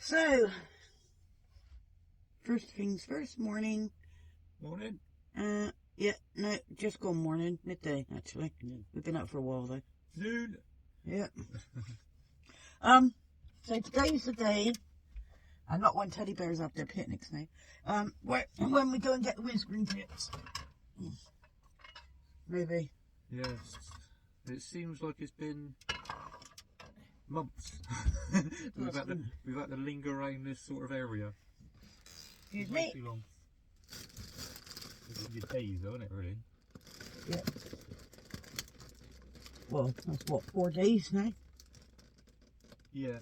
So, first things first, morning. Morning. Yeah, no, just gone morning, midday actually. Yeah. We've been out for a while though. Noon. Yeah. So today's the day. I'm not when teddy bears have their picnics now. When we go and get the windscreen tips. Maybe. Yes. It seems like it's been months. we've had to linger around this sort of area. Excuse Way me. too long. It's your days though, isn't it, really? Yeah. Well, that's what, 4 days now? Yeah.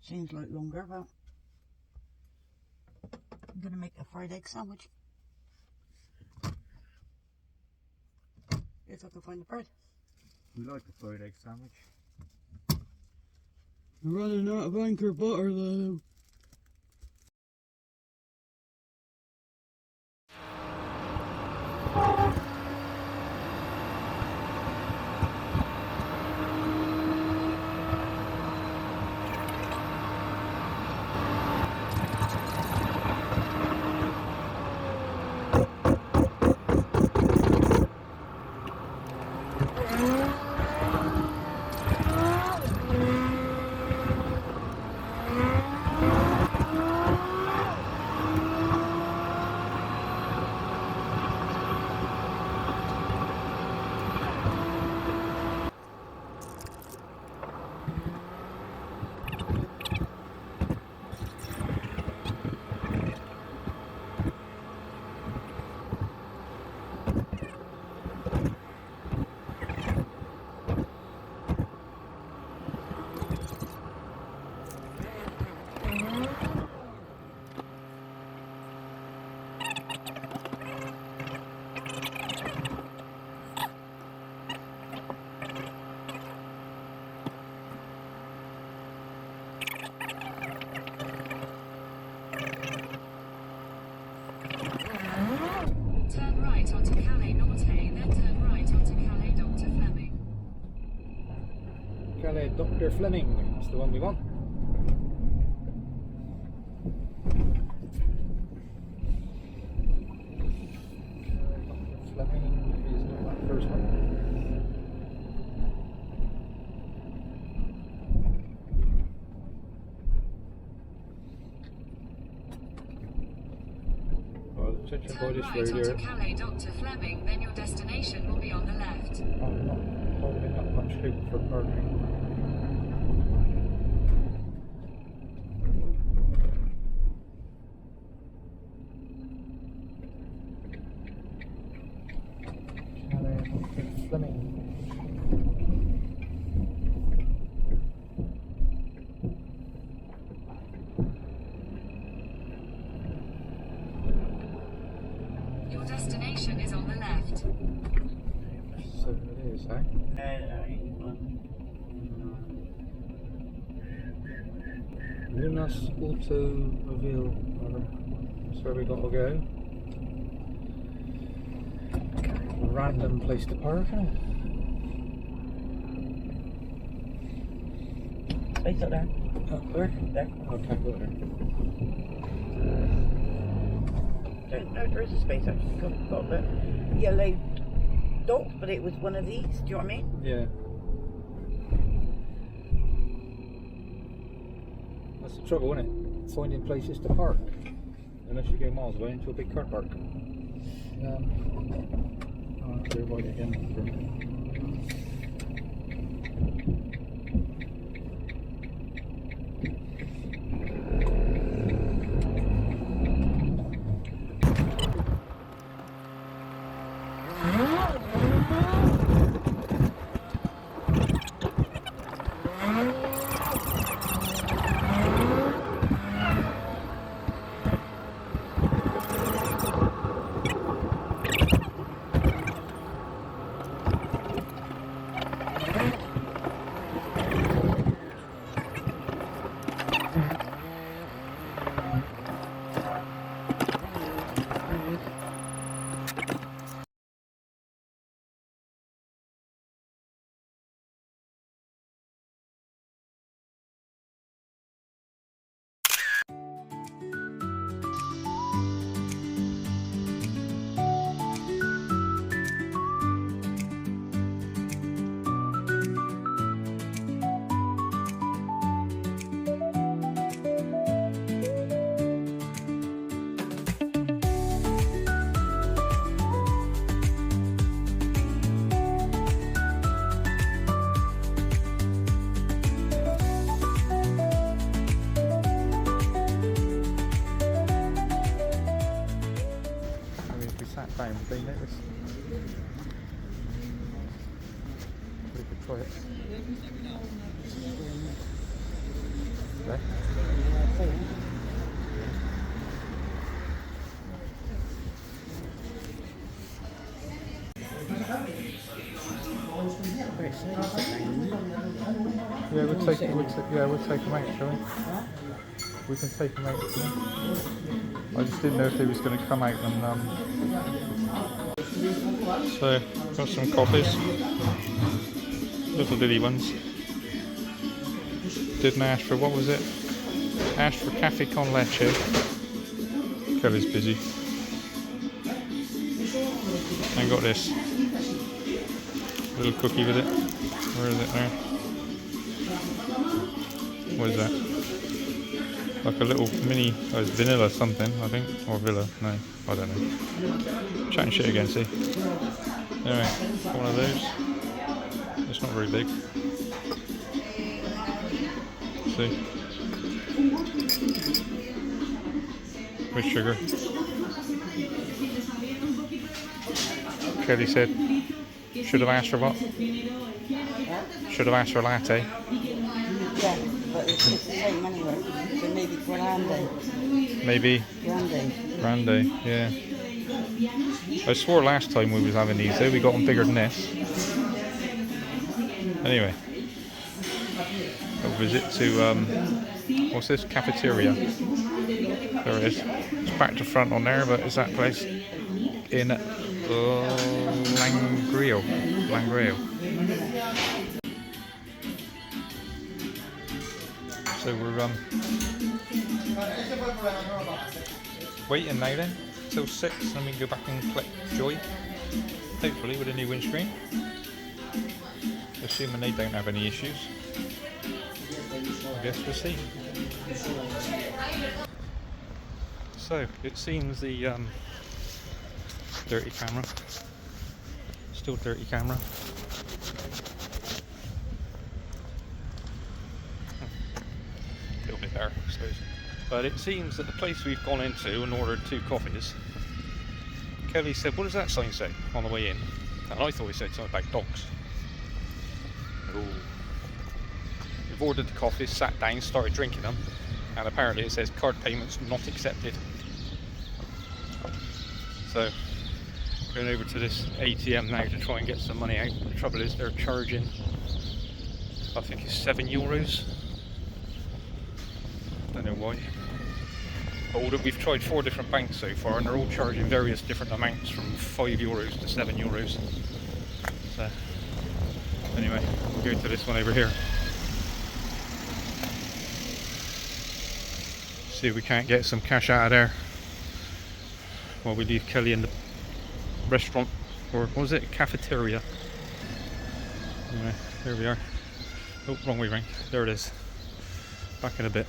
Seems like longer, but I'm gonna make a fried egg sandwich. If I can find the bread. We like a fried egg sandwich. We're running out of Anchor butter though. Turn right onto Calais Norte, then turn right onto Calais Dr. Fleming. Calais Dr. Fleming. That's the one we want. Fleming is not that first one. Attention by Turn this right road onto here. Calais Dr. Fleming, then your destination will be on the left. I'm not holding up much hope for parking. Calais Dr. Fleming. Your destination is on the left. So it is, eh? Lunas Automobile. That's where we got to go. Random place to park, isn't it? Space up there. Oh, there? There. Okay, go there. No, there is a space actually. Got a bit yellow dot, but it was one of these. Do you know what I mean? Yeah. That's the trouble, isn't it? Finding places to park. Unless you go miles away into a big car park. I'll go right again. notice. We could try it. Okay. Yeah, we'll take them out, shall we? We can take them out. I just didn't know if they was going to come out and So, got some coffees. Little bitty ones. Didn't ask for, what was it? Asked for cafe con leche. Kelly's busy. And got this little cookie with it. Where is it now? What is that? Like a little mini, oh, it's vanilla something, I think. Or Villa, no, I don't know. Chatting shit again, see? Anyway, one of those. It's not very big. See? With sugar. Kelly said, should have asked for what? Should have asked for a latte. Yeah, but it's the same anyway. So maybe grande. Maybe. Grande, yeah. I swore last time we was having these though, we got them bigger than this. Anyway. A visit to, what's this? Cafeteria. There it is. It's back to front on there, but is that place? In Langreo. So we're waiting now then till 6, and then we can go back and collect Joy. Hopefully with a new windscreen. Assuming they don't have any issues. I guess we'll see. So it seems the dirty camera. Still dirty camera. A little bit there, I suppose. But it seems that the place we've gone into and ordered 2 coffees, Kelly said, what does that sign say on the way in? And I thought he said something about dogs. Ooh. We've ordered the coffees, sat down, started drinking them, and apparently it says card payments not accepted. So going over to this ATM now to try and get some money out. The trouble is they're charging, I think it's €7. Don't know why. We've tried 4 different banks so far, and they're all charging various different amounts from €5 to €7. So anyway, we'll go to this one over here. See if we can't get some cash out of there while we leave Kelly in the restaurant, or what was it? Cafeteria. Anyway, there we are. Oh, wrong way round. There it is. Back in a bit.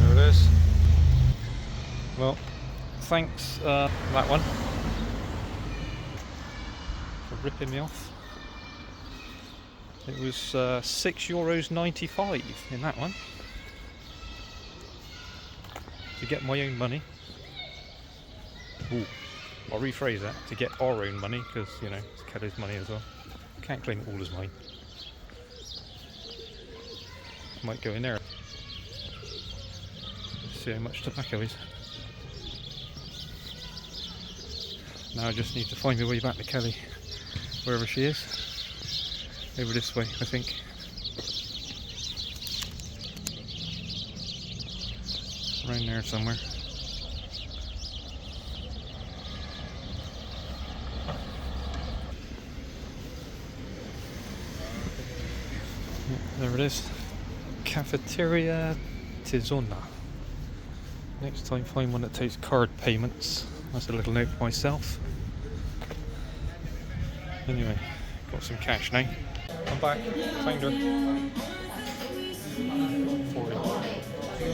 There it is. Well, thanks that one for ripping me off. It was €6.95 in that one. To get my own money. Ooh, I'll rephrase that. To get our own money, because, you know, it's Kelly's money as well. Can't claim it all as mine. Might go in there. See how much tobacco is. Now I just need to find my way back to Kelly, wherever she is. Over this way, I think. Around there somewhere. There it is. Cafeteria Tizona. Next time find one that takes card payments. That's a little note for myself. Anyway, got some cash now. I'm back. Found her.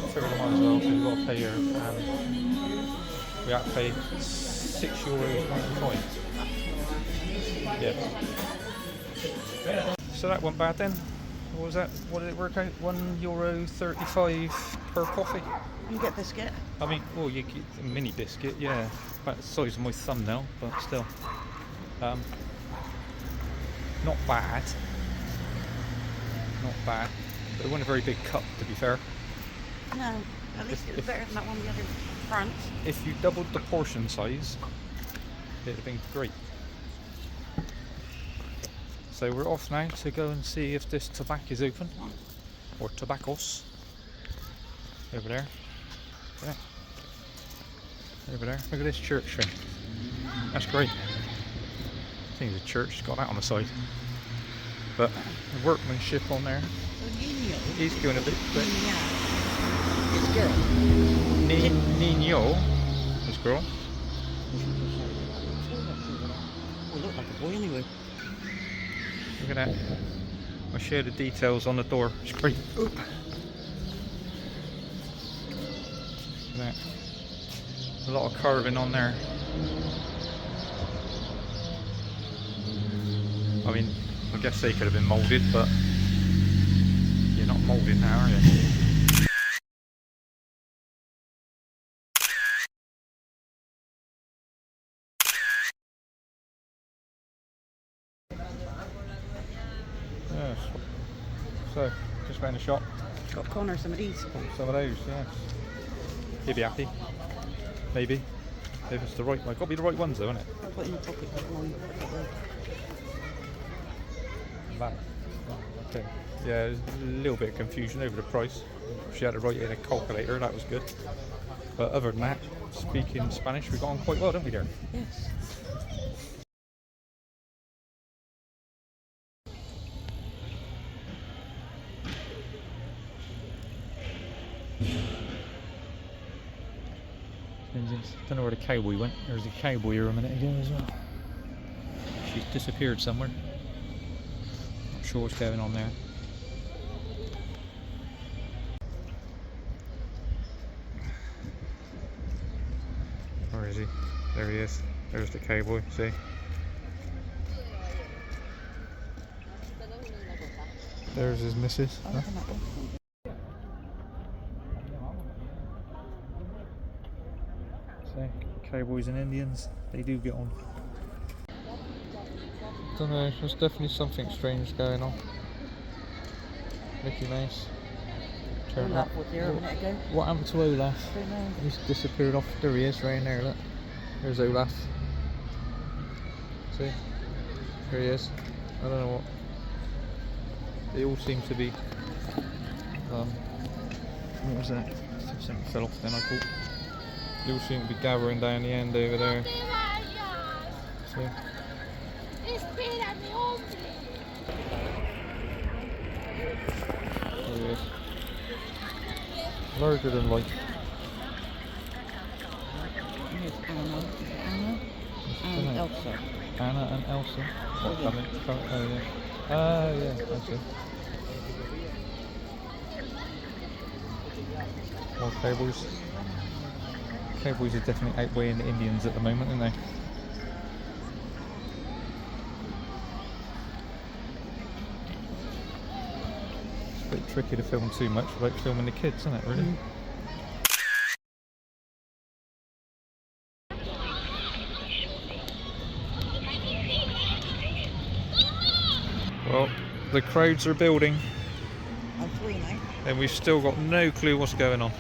Figured I might as well, because we've got to pay her. We have to pay €6.95. Yeah. So that wasn't bad then. What was that? What did it work out? €1.35 per coffee. You get biscuit. I mean, well, you get a mini biscuit, yeah. About the size of my thumbnail, but still. Not bad. Not bad. But it wasn't a very big cup, to be fair. No, at least it was better than that one we had in France. If you doubled the portion size, it'd have been great. So we're off now to go and see if this tobacco is open. Or tobaccos. Over there. Yeah. Over there. Look at this church thing. That's great. I think it's a church. It's got that on the side. But the workmanship on there is going a bit quick. It's girl. Nino. This girl. Well, look like a boy anyway. Look at that. I'll share the details on the door. It's great. Oop. Look at that. A lot of carving on there. I mean, I guess they could have been moulded, but you're not moulded now, are you? Yes. So, just round the shop. Got Connor some of these. Some of those, yes. He'd be happy. Maybe. If it's the right one. Got to be the right ones though, isn't it? I'll put in the pocket like mine. That. Okay. Yeah, there's a little bit of confusion over the price. She had to write it in a calculator, that was good. But other than that, speaking Spanish, we got on quite well, didn't we, dear? Yes. Don't know where the cowboy went. There was a cowboy here a minute ago as well. She's disappeared somewhere. Not sure what's going on there. Where is he? There he is. There's the cowboy, see? There's his missus. Huh? See? Cowboys and Indians, they do get on. Don't know, there's definitely something strange going on. Mickey Mouse. Olaf was here a minute ago. What happened to Olaf? I don't know. He's disappeared off. There he is, right in there, look. There's Olaf. See? There he is. I don't know what. They all seem to be. What was that? Something fell off then, I thought. They all seem to be gathering down the end over there. See? There he is. Larger than life. Here's Anna. Is it Anna? And Elsa. Anna and Elsa. What, coming? Oh yeah. Yeah, I see. More cowboys. Cowboys are definitely outweighing the Indians at the moment, aren't they? It's a bit tricky to film too much without filming the kids, isn't it, really? Well, the crowds are building, I'm 3 now. and we've still got no clue what's going on.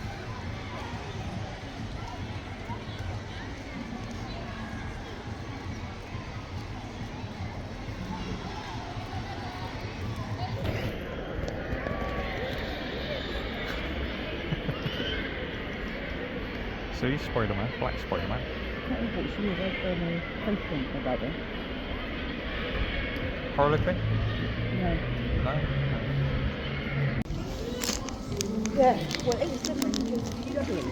See, Spider-Man, Black Spider-Man. I can't remember what she is. I've done a posting about her. Harlequin? No. No? Yeah, well, it was different because juggling.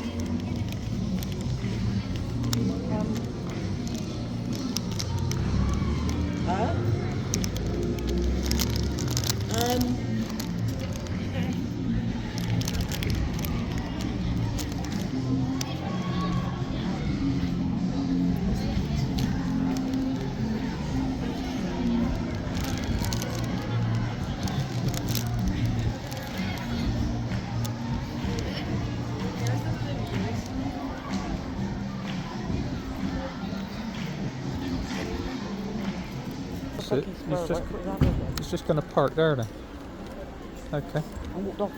That's it. It's just going to park there then. Okay. And walked off.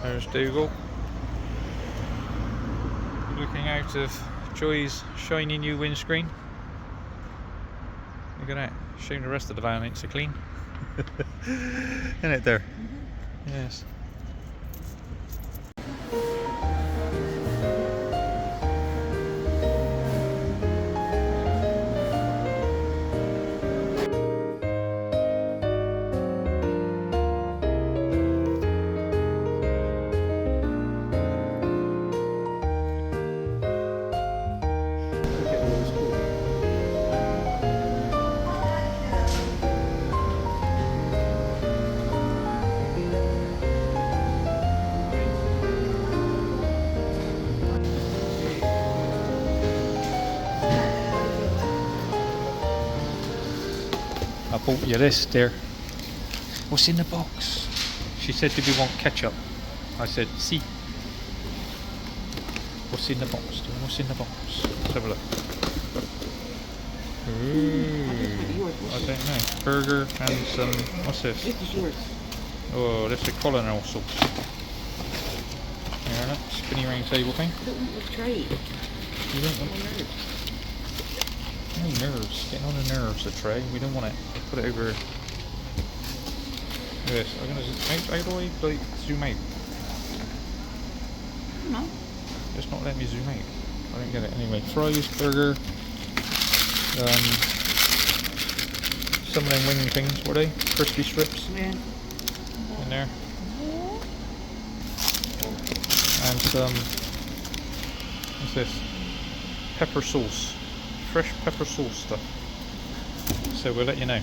There's Dougal. Looking out of Joy's shiny new windscreen. Look at that. Shame the rest of the van ain't so clean. Isn't it there? Yes. I bought you this, dear. What's in the box? She said, "Did we want ketchup?" I said, "See." What's in the box, dear? What's in the box? Let's have a look. Ooh, I don't know. Burger and some. What's this? This is yours. Oh, this is colonel sauce. Here, look, spinny round table thing. I don't want the tray. You don't want no nerves. Getting on the nerves, the tray. We don't want it. Put it over. Yes, I'm gonna. How do I like zoom out? No. It's not letting me zoom out. I don't get it. Anyway, fries, burger. Some of them wing things, were they? Crispy strips Yeah. in there. And some. What's this? Pepper sauce. Fresh pepper sauce stuff. So we'll let you know.